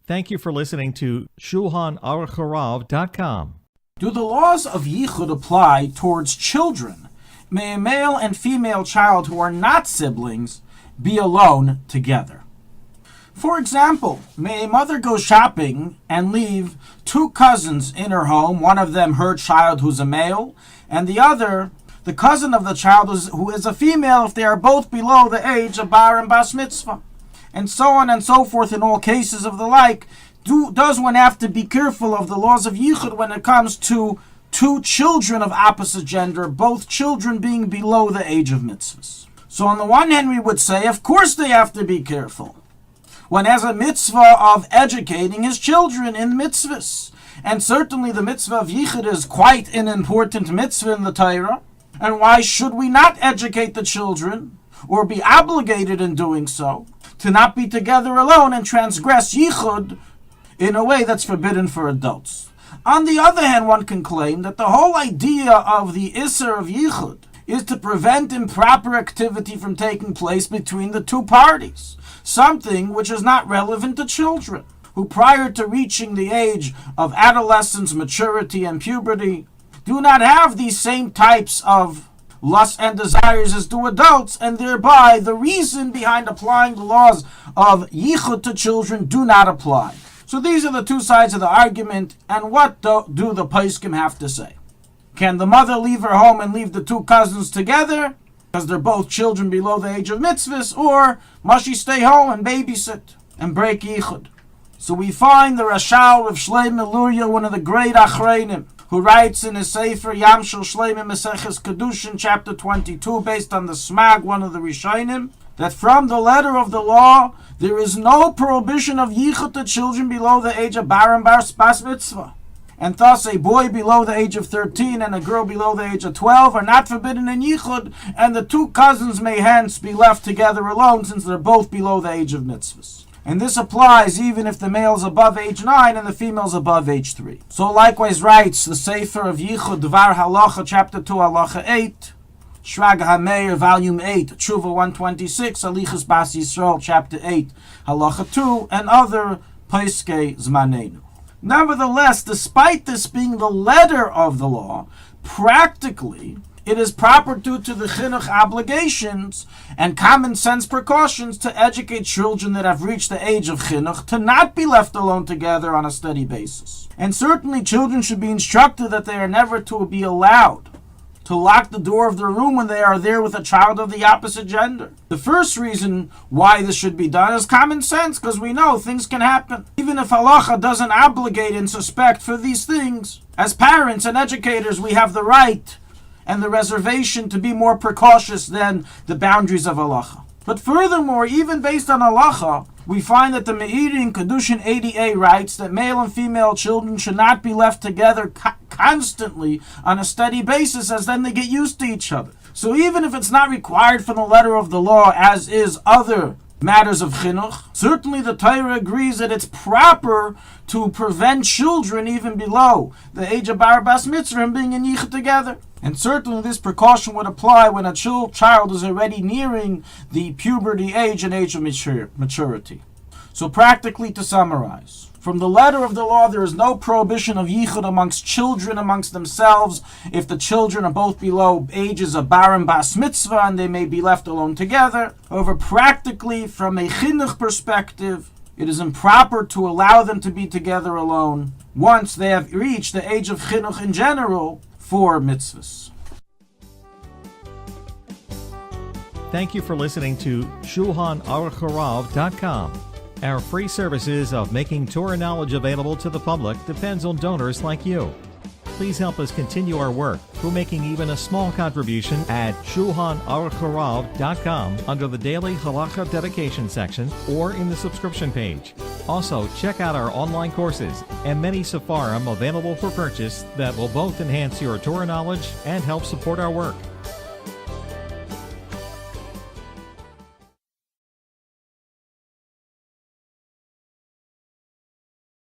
Thank you for listening to Shulchanaruchharav.com. Do the laws of Yichud apply towards children? May a male and female child who are not siblings be alone together? For example, may a mother go shopping and leave two cousins in her home, one of them her child who's a male, and the other the cousin of the child who is a female if they are both below the age of bar and bas mitzvah, and so on and so forth in all cases of the like. Does one have to be careful of the laws of Yichud when it comes to two children of opposite gender, both children being below the age of mitzvahs? So on the one hand we would say, of course they have to be careful. One has a mitzvah of educating his children in mitzvahs. And certainly the mitzvah of Yichud is quite an important mitzvah in the Torah. And why should we not educate the children, or be obligated in doing so, to not be together alone and transgress Yichud in a way that's forbidden for adults? On the other hand, one can claim that the whole idea of the Isser of Yichud is to prevent improper activity from taking place between the two parties, something which is not relevant to children, who prior to reaching the age of adolescence, maturity, and puberty, do not have these same types of lusts and desires as do adults, and thereby the reason behind applying the laws of Yichud to children do not apply. So these are the two sides of the argument, and what do the poskim have to say? Can the mother leave her home and leave the two cousins together because they're both children below the age of mitzvahs, or must she stay home and babysit and break Yichud? So we find the Rashal of Shlomo Luria, one of the great Achreinim, who writes in his Sefer Yamshel Shlomo Maseches Kedushin, chapter 22, based on the Smag, one of the Rishonim, that from the letter of the law, there is no prohibition of Yichud to children below the age of bar and bas mitzvah. And thus a boy below the age of 13 and a girl below the age of 12 are not forbidden in Yichud, and the two cousins may hence be left together alone since they're both below the age of mitzvahs. And this applies even if the male is above age 9 and the female is above age 3. So likewise writes the Sefer of Yichud, Dvar Halacha, chapter 2, Halacha 8, Shrag HaMeir, volume 8, Tshuva 126, Alichas Bas Yisrael, chapter 8, Halacha 2, and other Peiskei Zmanenu. Nevertheless, despite this being the letter of the law, practically it is proper due to the chinuch obligations and common sense precautions to educate children that have reached the age of chinuch to not be left alone together on a steady basis. And certainly children should be instructed that they are never to be allowed to lock the door of their room when they are there with a child of the opposite gender. The first reason why this should be done is common sense, because we know things can happen. Even if halacha doesn't obligate and suspect for these things, as parents and educators we have the right and the reservation to be more precautious than the boundaries of halacha. But furthermore, even based on halacha, we find that the Meiri in Kedushin 80a writes that male and female children should not be left together constantly on a steady basis, as then they get used to each other. So even if it's not required from the letter of the law, as is other matters of chinuch, certainly the Torah agrees that it's proper to prevent children even below the age of bar bas mitzvah from being in yichud together. And certainly this precaution would apply when a child is already nearing the puberty age and age of maturity. So practically, to summarize, from the letter of the law there is no prohibition of yichud amongst children amongst themselves if the children are both below ages of bar and bas mitzvah and they may be left alone together. However, practically, from a chinuch perspective, it is improper to allow them to be together alone once they have reached the age of chinuch in general for mitzvahs. Thank you for listening to Shulchanaruchharav.com. Our free services of making Torah knowledge available to the public depends on donors like you. Please help us continue our work through making even a small contribution at Shulchanaruchharav.com under the Daily Halacha Dedication section or in the subscription page. Also, check out our online courses and many sefarim available for purchase that will both enhance your Torah knowledge and help support our work.